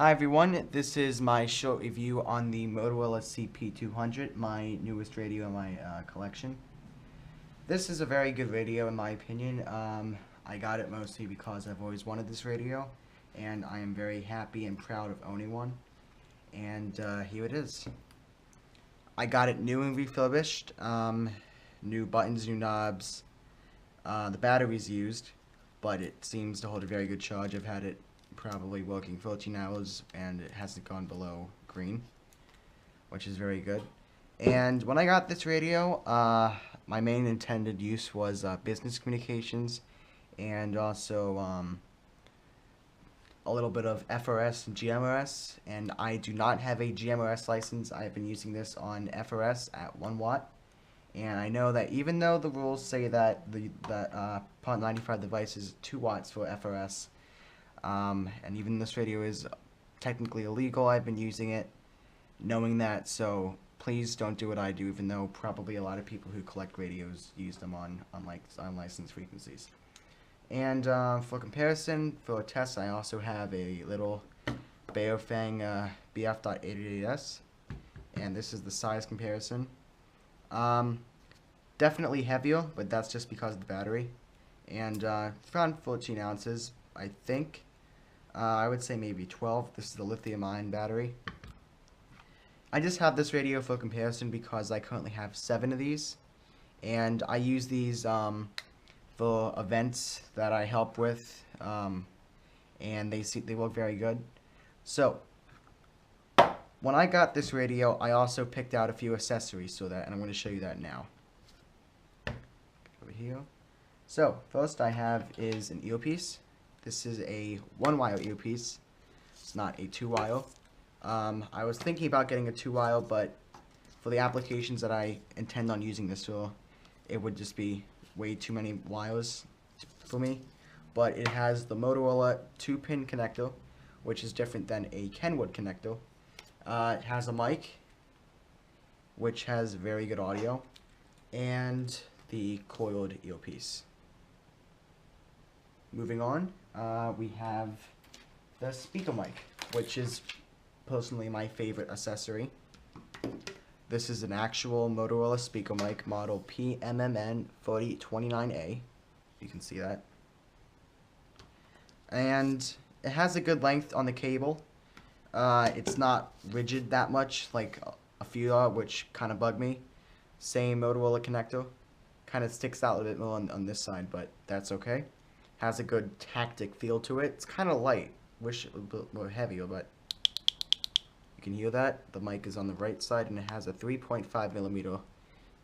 Hi everyone, this is my short review on the Motorola CP200, my newest radio in my collection. This is a very good radio in my opinion. I got it mostly because I've always wanted this radio, and I am very happy and proud of owning one. And here it is. I got it new and refurbished, new buttons, new knobs. The battery's used, but it seems to hold a very good charge. I've had it probably working 14 hours and it hasn't gone below green, which is very good. And when I got this radio, my main intended use was business communications and also a little bit of FRS and GMRS, and I do not have a GMRS license. I've been using this on FRS at 1 watt, and I know that even though the rules say that Part 95 device is 2 watts for FRS, and even this radio is technically illegal, I've been using it knowing that, so please don't do what I do, even though probably a lot of people who collect radios use them on unlicensed frequencies. And for comparison, for a test, I also have a little Baofeng BF.88S, and this is the size comparison. Definitely heavier, but that's just because of the battery. And it's around 14 ounces, I think. I would say maybe 12. This is the lithium-ion battery. I just have this radio for comparison because I currently have 7 of these, and I use these for events that I help with, and they work very good. So when I got this radio, I also picked out a few accessories and I'm going to show you that now. Over here. So first I have is an earpiece. This is a 1-wire earpiece. It's not a 2-wire. I was thinking about getting a 2-wire, but for the applications that I intend on using this for, it would just be way too many wires for me. But it has the Motorola 2-pin connector, which is different than a Kenwood connector. It has a mic, which has very good audio, and the coiled earpiece. Moving on, we have the speaker mic, which is personally my favorite accessory. This is an actual Motorola speaker mic, model PMMN 4029A. You can see that. And it has a good length on the cable. It's not rigid that much like a few are, which kind of bug me. Same Motorola connector. Kind of sticks out a bit more on this side, but that's okay. Has a good tactic feel to it. It's kind of light. Wish it was a bit more heavier, but you can hear that. The mic is on the right side, and it has a 3.5mm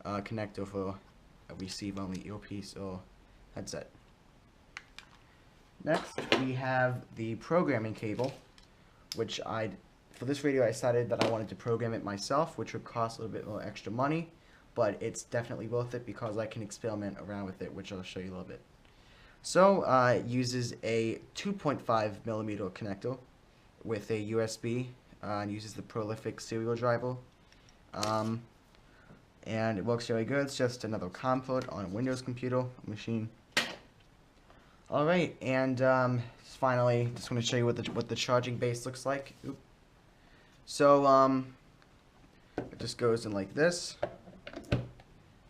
connector for a receive-only earpiece or headset. Next, we have the programming cable, which for this radio I decided that I wanted to program it myself, which would cost a little bit more extra money, but it's definitely worth it because I can experiment around with it, which I'll show you a little bit. So it uses a 2.5mm connector with a USB and uses the prolific serial driver. And it works very good. It's just another COM port on a Windows computer machine. Alright, and finally, just want to show you what the charging base looks like. Oop. So it just goes in like this,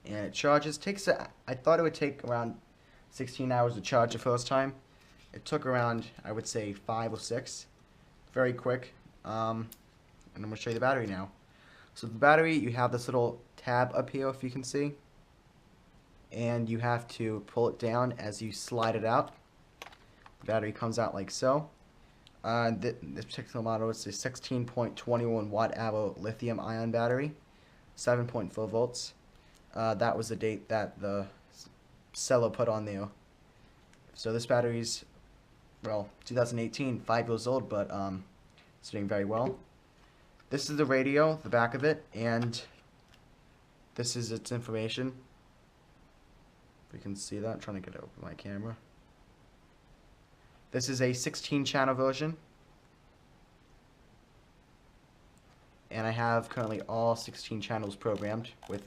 and it charges. I thought it would take around 16 hours to charge the first time. It took around, I would say, 5 or 6. Very quick. And I'm going to show you the battery now. So the battery, you have this little tab up here, if you can see. And you have to pull it down as you slide it out. The battery comes out like so. This particular model is a 16.21 watt-hour lithium-ion battery, 7.4 volts. That was the date that the seller put on there. So this battery's, well, 2018, 5 years old, but it's doing very well. This is the radio, the back of it, and this is its information. If you can see that, I'm trying to get it open my camera. This is a 16-channel version, and I have currently all 16 channels programmed with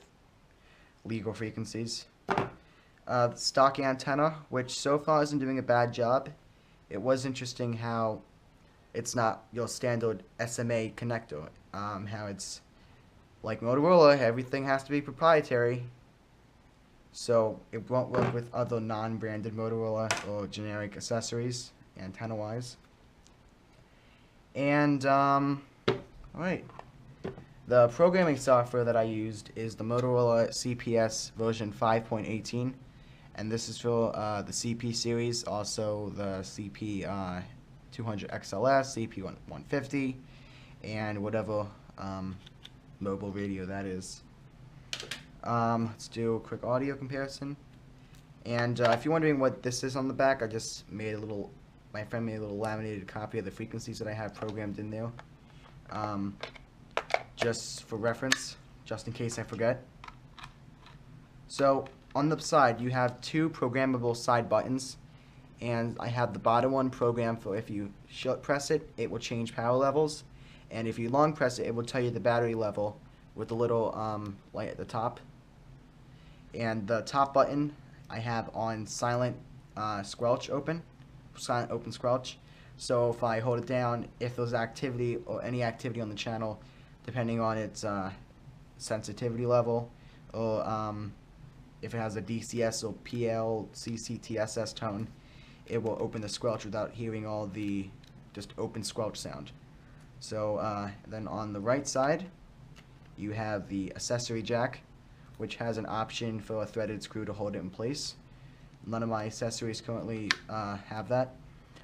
legal frequencies. The stock antenna, which so far isn't doing a bad job. It was interesting how It's not your standard SMA connector. How it's like Motorola, everything has to be proprietary. So it won't work with other non-branded Motorola or generic accessories, antenna-wise. And, alright. The programming software that I used is the Motorola CPS version 5.18. And this is for the CP series, also the CP200 XLS, CP150, and whatever mobile radio that is. Let's do a quick audio comparison. And if you're wondering what this is on the back, I just made a little, my friend made a little laminated copy of the frequencies that I have programmed in there. Just for reference, just in case I forget. So, on the side, you have two programmable side buttons. And I have the bottom one programmed for if you short press it, it will change power levels. And if you long press it, it will tell you the battery level with the little light at the top. And the top button I have on silent squelch open, silent open squelch. So if I hold it down, if there's activity or any activity on the channel, depending on its sensitivity level, or if it has a DCS or PL, CCTSS tone, it will open the squelch without hearing all the just open squelch sound. So then on the right side, you have the accessory jack, which has an option for a threaded screw to hold it in place. None of my accessories currently have that.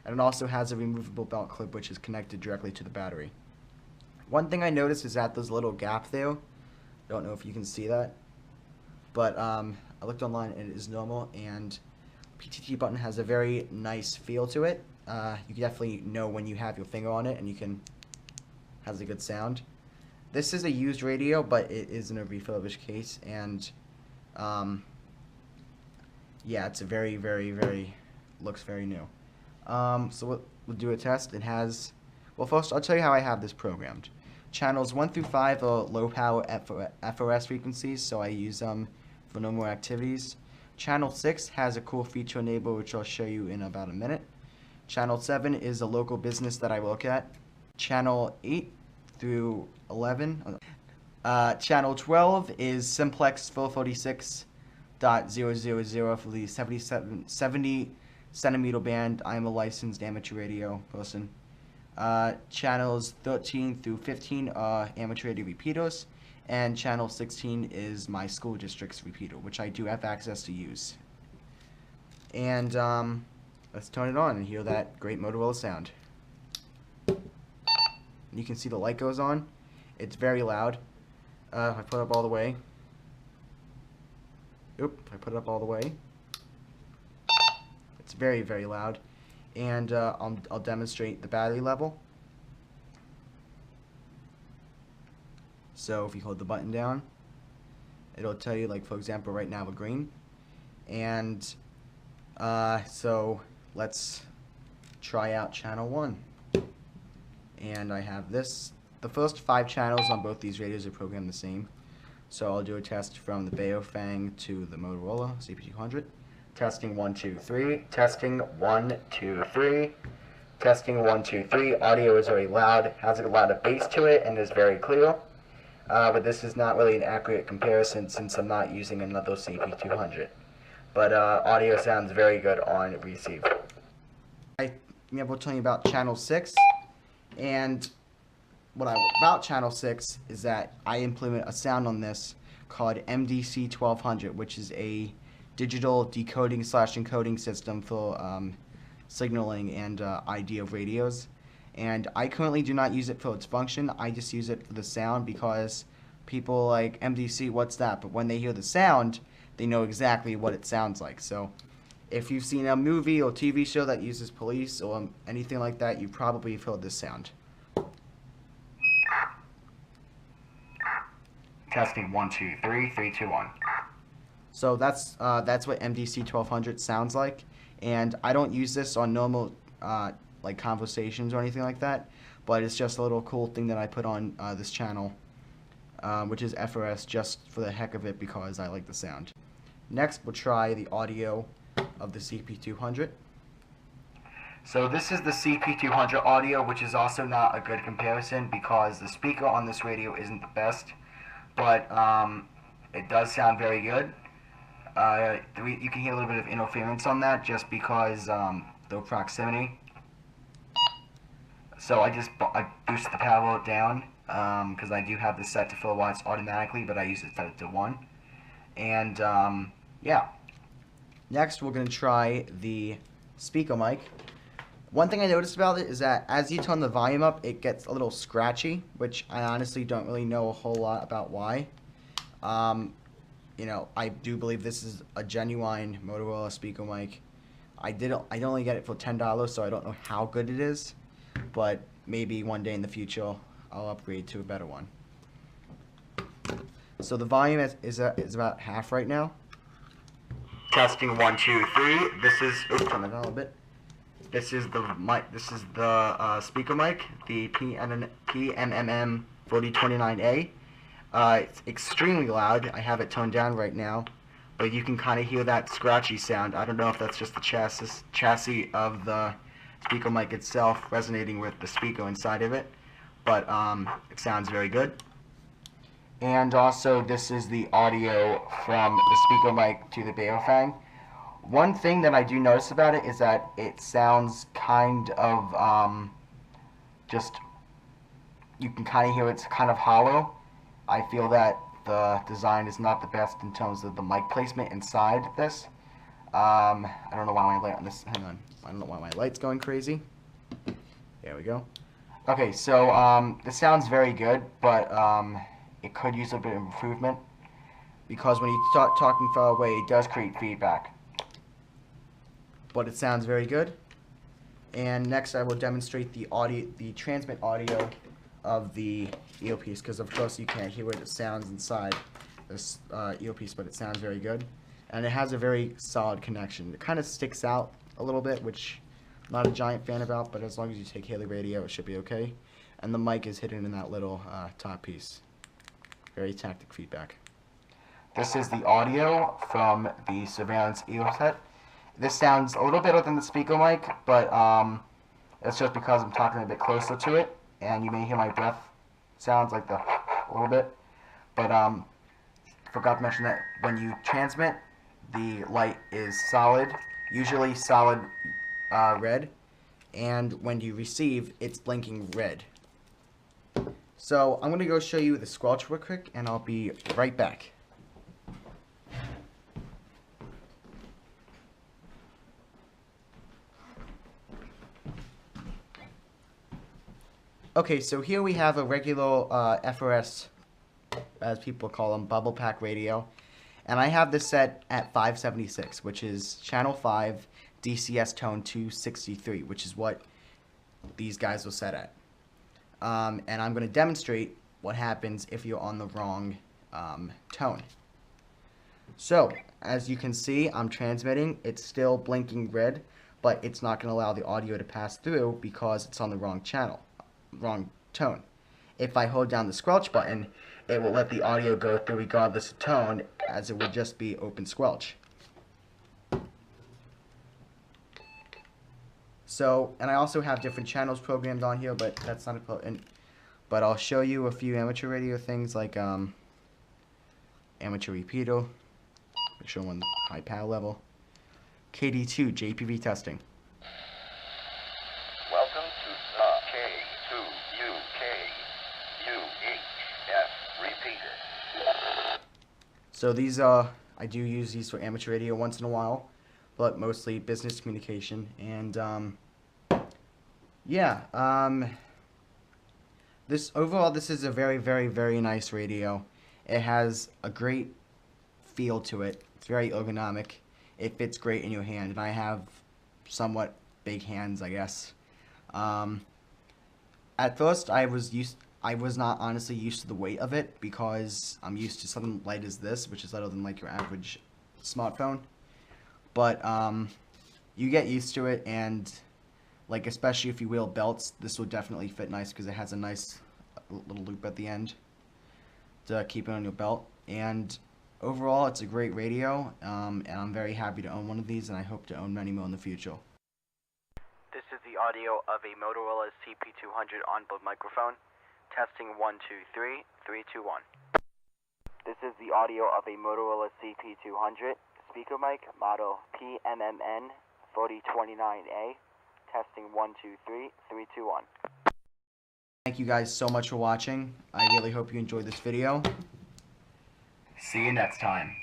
And it also has a removable belt clip, which is connected directly to the battery. One thing I noticed is that there's a little gap there. Don't know if you can see that. But I looked online and it is normal, and PTT button has a very nice feel to it. You can definitely know when you have your finger on it, and you can, has a good sound. This is a used radio, but it is in a refurbished case, and yeah, it's a very, looks very new. So we'll do a test. It has, well, first I'll tell you how I have this programmed. Channels 1 through 5 are low power FOS frequencies, so I use them for no more activities. Channel 6 has a cool feature enabled, which I'll show you in about a minute. Channel 7 is a local business that I work at. Channel 8 through 11. Channel 12 is Simplex 446.000 for the 70 centimeter band. I am a licensed amateur radio person. Channels 13 through 15 are amateur radio repeaters, and channel 16 is my school district's repeater, which I do have access to use. And let's turn it on and hear that great Motorola sound. You can see the light goes on. It's very loud. If I put it up all the way. Oop, I put it up all the way. It's very, loud. And I'll demonstrate the battery level. So if you hold the button down, it'll tell you, like, for example, right now we're green. And so let's try out channel 1. And I have this. The first 5 channels on both these radios are programmed the same. So I'll do a test from the Baofeng to the Motorola CP200. Testing 1, 2, 3. Testing 1, 2, 3. Testing 1, 2, 3. Audio is very loud, has a lot of bass to it, and is very clear. But this is not really an accurate comparison since I'm not using another CP200. But audio sounds very good on receive. I'm able to tell you about channel 6. And about channel 6 is that I implement a sound on this called MDC 1200, which is a digital decoding / encoding system for signaling and ID of radios. And I currently do not use it for its function. I just use it for the sound because people like, MDC, what's that? But when they hear the sound, they know exactly what it sounds like. So if you've seen a movie or TV show that uses police or anything like that, you probably have heard this sound. Testing 1, 2, 3, 3, 2, 1. So that's what MDC 1200 sounds like, and I don't use this on normal like conversations or anything like that, but it's just a little cool thing that I put on this channel, which is FRS, just for the heck of it because I like the sound. Next, we'll try the audio of the CP200. So this is the CP200 audio, which is also not a good comparison because the speaker on this radio isn't the best, but it does sound very good. You can hear a little bit of interference on that just because the proximity. So I boosted the power down because I do have this set to 4 watts automatically, but I use it set it to 1. And yeah. Next, we're going to try the speaker mic. One thing I noticed about it is that as you turn the volume up, it gets a little scratchy, which I honestly don't really know a whole lot about why. You know, I do believe this is a genuine Motorola speaker mic. I only get it for $10, so I don't know how good it is, but maybe one day in the future I'll upgrade to a better one. So the volume is about half right now. Testing 1, 2, 3. This is turn it down a little bit. This is the mic. This is the speaker mic, the PMMM 4029A. It's extremely loud. I have it toned down right now, but you can kind of hear that scratchy sound. I don't know if that's just the chassis of the speaker mic itself resonating with the speaker inside of it, but it sounds very good. And also, this is the audio from the speaker mic to the Baofeng. One thing that I do notice about it is that it sounds kind of just, you can kind of hear it's kind of hollow. I feel that the design is not the best in terms of the mic placement inside this. I don't know why my light on this, hang on, I don't know why my light's going crazy. There we go. Okay, so this sounds very good, but it could use a bit of improvement because when you start talking far away, it does create feedback. But it sounds very good. And next I will demonstrate the transmit audio of the earpiece, because of course you can't hear what it sounds inside this earpiece, but it sounds very good. And it has a very solid connection. It kind of sticks out a little bit, which I'm not a giant fan about, but as long as you take Haley radio, it should be okay. And the mic is hidden in that little top piece. Very tactic feedback. This is the audio from the surveillance ear set. This sounds a little better than the speaker mic, but it's just because I'm talking a bit closer to it, and you may hear my breath sounds like a little bit. But forgot to mention that when you transmit, the light is solid, usually solid red, and when you receive, it's blinking red. So I'm going to go show you the squelch real quick, and I'll be right back. Okay, so here we have a regular FRS, as people call them, bubble pack radio. And I have this set at 576, which is channel 5, DCS tone 263, which is what these guys will set at. And I'm going to demonstrate what happens if you're on the wrong tone. So, as you can see, I'm transmitting. It's still blinking red, but it's not going to allow the audio to pass through because it's on the wrong channel. Wrong tone. If I hold down the squelch button, it will let the audio go through regardless of tone, as it would just be open squelch. So, and I also have different channels programmed on here, but that's not important. But I'll show you a few amateur radio things like amateur repeater, show one high power level, KD2 JPV testing. So these are, I do use these for amateur radio once in a while, but mostly business communication. And yeah, this overall, this is a very, very, very nice radio. It has a great feel to it. It's very ergonomic. It fits great in your hand, and I have somewhat big hands, I guess. At first, I was not honestly used to the weight of it because I'm used to something light as this, which is lighter than like your average smartphone. But you get used to it, and like especially if you wheel belts, this will definitely fit nice because it has a nice little loop at the end to keep it on your belt. And overall, it's a great radio, and I'm very happy to own one of these, and I hope to own many more in the future. This is audio of a Motorola CP200 onboard microphone. Testing 1, 2, 3, 3, 2, 1. This is the audio of a Motorola CP200 speaker mic, model PMMN 4029A. Testing 1, 2, 3, 3, 2, 1. Thank you guys so much for watching. I really hope you enjoyed this video. See you next time.